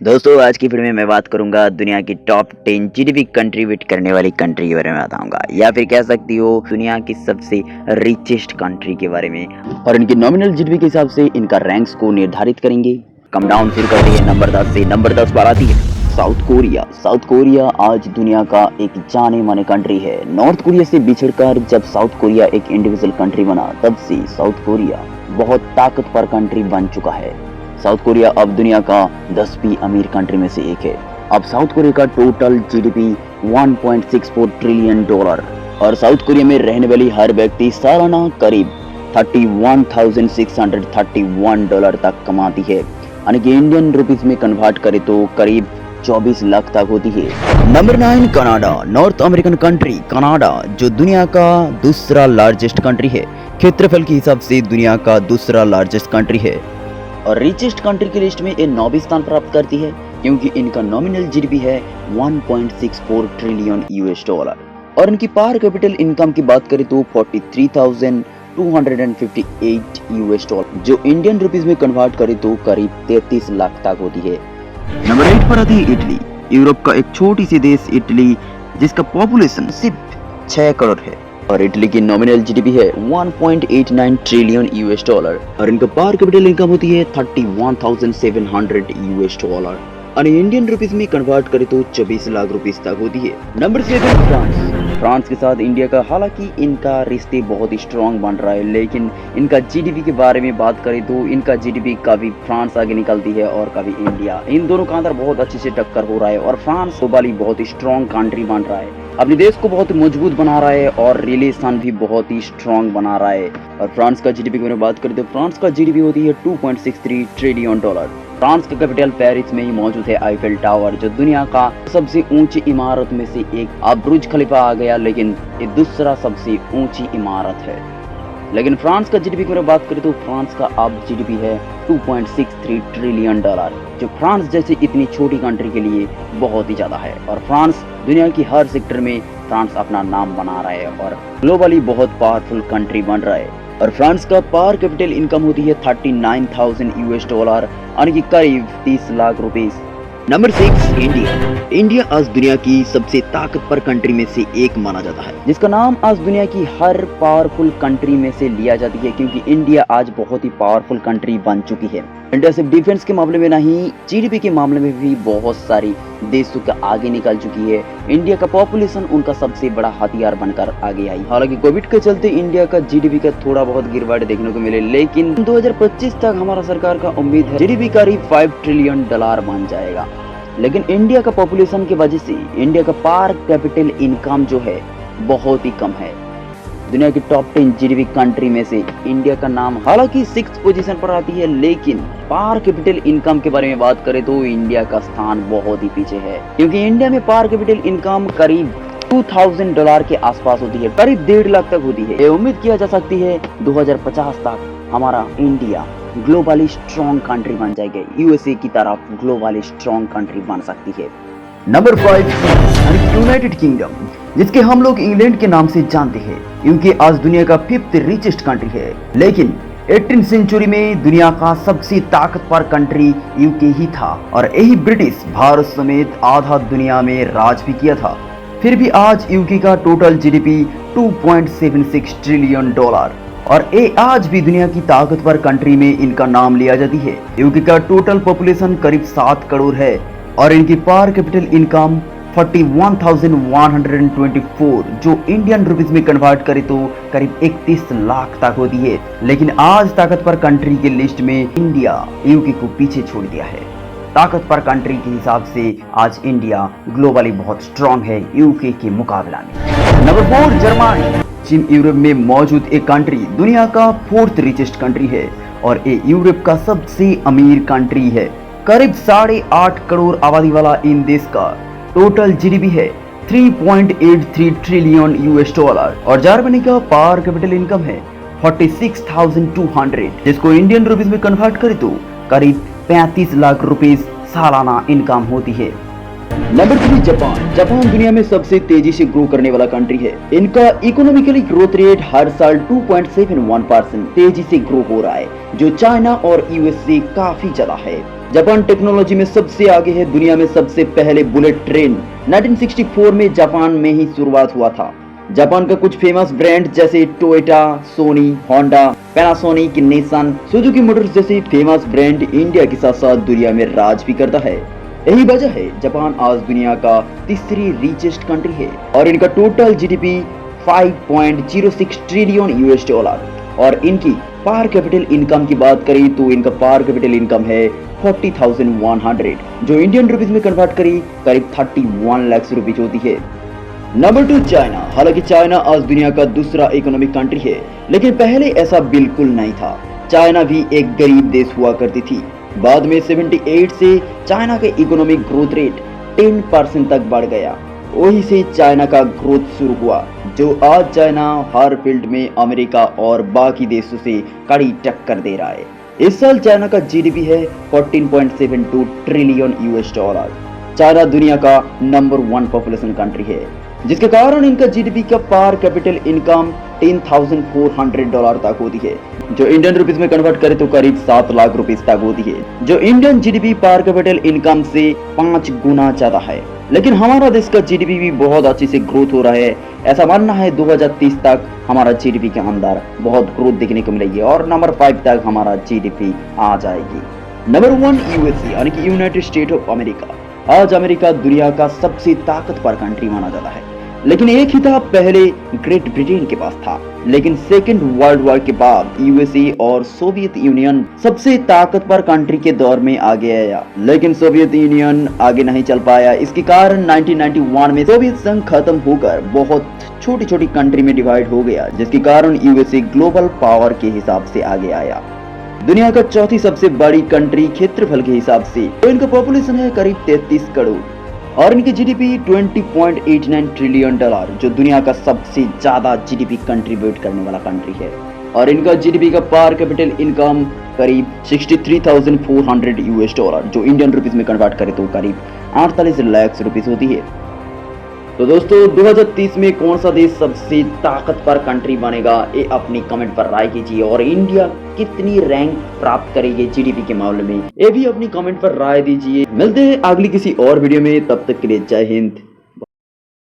दोस्तों आज की वीडियो में मैं बात करूंगा दुनिया की टॉप 10 जीडीपी कंट्रीब्यूट करने वाली कंट्री के बारे में बताऊंगा, या फिर कह सकती हो दुनिया की सबसे रिचेस्ट कंट्री के बारे में, और इनकी नॉमिनल जीडीपी के हिसाब से इनका रैंक्स को निर्धारित करेंगे। कम डाउन शुरू करते हैं नंबर 10 से। नंबर 10 पर आती है साउथ कोरिया। साउथ कोरिया आज दुनिया का एक जाने माने कंट्री है। नॉर्थ कोरिया से बिछड़कर जब साउथ कोरिया एक इंडिविजुअल कंट्री बना, तब से साउथ कोरिया बहुत ताकतवर कंट्री बन चुका है। साउथ कोरिया अब दुनिया का 10वीं अमीर कंट्री में से एक है। अब साउथ कोरिया का टोटल जीडीपी 1.64 ट्रिलियन डॉलर, और साउथ कोरिया में रहने वाली हर व्यक्ति सालाना करीब 31,631 डॉलर तक कमाती है, यानी कि इंडियन रुपीस में कन्वर्ट करे तो करीब 24 लाख तक होती है। Number 9 Canada. North American country Canada जो दुनिया का दूसरा लार्जेस्ट कंट्री है, क्षेत्रफल के हिसाब से दुनिया का दूसरा लार्जेस्ट कंट्री है, और रिचेस्ट कंट्री की लिस्ट में ये 9वीं स्थान प्राप्त करती है, क्योंकि इनका नॉमिनल जीडीपी है 1.64 ट्रिलियन यूएस डॉलर। और इनकी पर कैपिटल इनकम की बात करें तो 43,258 यूएस डॉलर, जो इंडियन रुपीस में कन्वर्ट करें तो करीब 33 लाख तक होती है। नंबर 8 पर आती है इटली। यूरोप का एक छोटी सी देश इटली, जिसका पॉपुलेशन सिर्फ 6 करोड़ है, और इटली की नॉमिनल जीडीपी है 1.89 ट्रिलियन यूएस डॉलर, और इनका पर कैपिटल इनकम होती है 31,700 यूएस डॉलर, और इंडियन रुपीस में कन्वर्ट करें तो 24 लाख रुपीस तक होती है। Number 7 France. फ्रांस के साथ इंडिया का हालांकि इनका रिश्ते बहुत ही स्ट्रॉन्ग बन रहा है, लेकिन इनका जीडीपी के बारे में बात करें तो इनका जीडीपी कभी फ्रांस आगे निकलती है और कभी इंडिया। इन दोनों का अंदर बहुत अच्छे से टक्कर हो रहा है, और फ्रांस ग्लोबली बहुत ही स्ट्रॉन्ग कंट्री बन रहा है, अपने देश को बहुत मजबूत बना रहा है, और रिलेशन भी बहुत ही स्ट्रॉन्ग बना रहा है। और फ्रांस का जीडीपी की बात करें तो फ्रांस का जीडीपी होती है 2.63 ट्रिलियन डॉलर। फ्रांस का कैपिटल पेरिस में ही मौजूद है आईफेल टावर, जो दुनिया का सबसे ऊंची इमारत में से एक। अब बुर्ज खलीफा आ गया, लेकिन ये दूसरा सबसे ऊंची इमारत है। लेकिन फ्रांस का जीडीपी की बात करें तो फ्रांस का अब जीडीपी है 2.63 ट्रिलियन डॉलर, जो फ्रांस जैसी इतनी छोटी कंट्री के लिए बहुत ही ज्यादा है। और फ्रांस दुनिया की हर सेक्टर में फ्रांस अपना नाम बना रहा है, और ग्लोबली बहुत पावरफुल कंट्री बन रहा है। और फ्रांस का पर कैपिटल इनकम होती है 39,000 यूएस डॉलर, यानी कि करीब 30 lakh rupees. Number 6 India. India आज दुनिया की सबसे ताकतवर कंट्री में से एक माना जाता है, जिसका नाम आज दुनिया की हर पावरफुल कंट्री में से लिया जाती है, क्योंकि इंडिया आज बहुत ही पावरफुल कंट्री बन चुकी है। इंडिया सिर्फ डिफेंस के मामले में नहीं, जीडीपी के मामले में भी बहुत सारी देशों के आगे निकल चुकी है। इंडिया का पॉपुलेशन उनका सबसे बड़ा हथियार बनकर आगे आई। हालांकि कोविड के चलते इंडिया का जीडीपी का थोड़ा बहुत गिरवाट देखने को मिले, लेकिन 2025 तक हमारा सरकार का उम्मीद है जीडीपी करीब 5 ट्रिलियन डॉलर बन जाएगा। लेकिन इंडिया का पॉपुलेशन की वजह से इंडिया का पर कैपिटल इनकम जो है बहुत ही कम है। दुनिया की टॉप 10 जीडीपी कंट्री में से इंडिया का नाम हालांकि 6th पोजीशन पर आती है, लेकिन पर कैपिटल इनकम के बारे में बात करें तो इंडिया का स्थान बहुत ही पीछे है, क्योंकि इंडिया में पर कैपिटल इनकम करीब 2000 डॉलर के आसपास होती है, करीब 1.5 लाख तक होती है। ये उम्मीद किया जा सकती है 2050 तक हमारा इंडिया ग्लोबली स्ट्रॉन्ग कंट्री बन जाएगी, यूएसए की तरफ ग्लोबली स्ट्रॉन्ग कंट्री बन सकती है। नंबर 5 यूनाइटेड किंगडम, जिसके हम लोग इंग्लैंड के नाम से जानते हैं, क्योंकि आज दुनिया का 5th रिचेस्ट कंट्री है। लेकिन 18th सेंचुरी में दुनिया का सबसे ताकतवर कंट्री यूके ही था, और यही ब्रिटिश भारत समेत आधा दुनिया में राज भी किया था। फिर भी आज यूके का टोटल जीडीपी 2.76 ट्रिलियन डॉलर, और ये आज भी दुनिया की ताकतवर कंट्री में इनका नाम लिया जाती है। यूके का टोटल पॉपुलेशन करीब 7 करोड़ है, और इनकी पर कैपिटल इनकम 41,124, जो इंडियन रुपीस में कन्वर्ट करे तो करीब 31 लाख तक होती है। लेकिन आज ताकतवर कंट्री के लिस्ट में इंडिया यूके को पीछे छोड़ दिया है। ताकतवर कंट्री के हिसाब से आज इंडिया ग्लोबली बहुत स्ट्रॉन्ग है यूके के मुकाबला में। Number 4 Germany. चीन यूरोप में मौजूद एक कंट्री दुनिया का 4th रिचेस्ट कंट्री है, और ये यूरोप का सबसे अमीर कंट्री है। करीब 8.5 करोड़ आबादी वाला इन देश का टोटल जीडीपी है 3.83 ट्रिलियन यूएस डॉलर, और जर्मनी का पर कैपिटल इनकम है 46,200, जिसको इंडियन रुपीस में कन्वर्ट करे तो करीब 35 लाख रुपीस सालाना इनकम होती है। Number 3 Japan. जापान दुनिया में सबसे तेजी से ग्रो करने वाला कंट्री है। इनका इकोनॉमिकली ग्रोथ रेट हर साल 2.71% तेजी से ग्रो हो रहा है, जो चाइना और यूएस से काफी ज्यादा है। जापान टेक्नोलॉजी में सबसे आगे है। दुनिया में सबसे पहले बुलेट ट्रेन 1964 में जापान में ही शुरुआत हुआ था। जापान का कुछ फेमस ब्रांड जैसे Toyota, Sony, Honda, Panasonic, Nissan, Suzuki Motors जैसे फेमस ब्रांड इंडिया के साथ साथ दुनिया में राज भी करता है। यही वजह है जापान आज दुनिया का तीसरी रिचेस्ट कंट्री है और इनका total GDP 5.06 trillion US dollar और इनकी पर कैपिटल इनकम की बात करें तो इनका पर कैपिटल इनकम है 40,100 जो इंडियन रुपीस में कन्वर्ट करी करीब 31 लाख रुपीज होती है। Number 2 China. हालांकि चाइना आज दुनिया का दूसरा इकोनॉमिक कंट्री है, लेकिन पहले ऐसा बिल्कुल नहीं था। चाइना भी एक गरीब देश हुआ करती थी। बाद में 78 से चाइना के इकोनॉमिक ग्रोथ रेट 10% तक बढ़ गया। वहीं से चाइना का ग्रोथ शुरू हुआ, जो आज चाइना हर फील्ड में अमेरिका और बाकी देशों से कड़ी टक्कर दे रहा है। इस साल चाइना का जीडीपी है 14.72 ट्रिलियन यूएस डॉलर। चाइना दुनिया का नंबर 1 पॉपुलेशन कंट्री है, जिसके कारण इनका जीडीपी का पर कैपिटल इनकम $10,400 तक होती है, जो इंडियन रुपीस में कन्वर्ट करें तो करीब 7 लाख रुपीस तक होती है, जो इंडियन जीडीपी पर कैपिटल इनकम से 5 गुना ज्यादा है। लेकिन हमारा देश का जीडीपी भी बहुत अच्छी से ग्रोथ हो रहा है। ऐसा मानना है 2030 तक हमारा जीडीपी के अंदर बहुत ग्रोथ देखने को मिलेगी और नंबर 5 तक हमारा जीडीपी आ जाएगी। नंबर 1 यूएसए यानी कि यूनाइटेड स्टेट ऑफ अमेरिका। आज अमेरिका दुनिया का सबसे ताकतवर कंट्री माना जाता है, लेकिन एक ही था पहले ग्रेट ब्रिटेन के पास था। लेकिन सेकेंड वर्ल्ड वॉर के बाद यूएसए और सोवियत यूनियन सबसे ताकतवर कंट्री के दौर में आगे आया, लेकिन सोवियत यूनियन आगे नहीं चल पाया। इसके कारण 1991 में सोवियत संघ खत्म होकर बहुत छोटी छोटी कंट्री में डिवाइड हो गया, जिसके कारण यूएसए ग्लोबल पावर के हिसाब से आगे आया। दुनिया का चौथी सबसे बड़ी कंट्री क्षेत्रफल के हिसाब से, तो इनका पॉपुलेशन है करीब 33 करोड़ और इनकी जीडीपी 20.89 ट्रिलियन डॉलर, जो दुनिया का सबसे ज्यादा जीडीपी कंट्रीब्यूट करने वाला कंट्री है। और इनका जीडीपी का पर कैपिटल इनकम करीब 63,400 यूएस डॉलर, जो इंडियन रुपीस में कन्वर्ट करें तो करीब 48 लाख रुपीस होती है। तो दोस्तों 2030 में कौन सा देश सबसे ताकतवर कंट्री बनेगा, ये अपनी कमेंट पर राय कीजिए और इंडिया कितनी रैंक प्राप्त करेगी जीडीपी के मामले में, ये भी अपनी कमेंट पर राय दीजिए। मिलते हैं अगली किसी और वीडियो में, तब तक के लिए जय हिंद।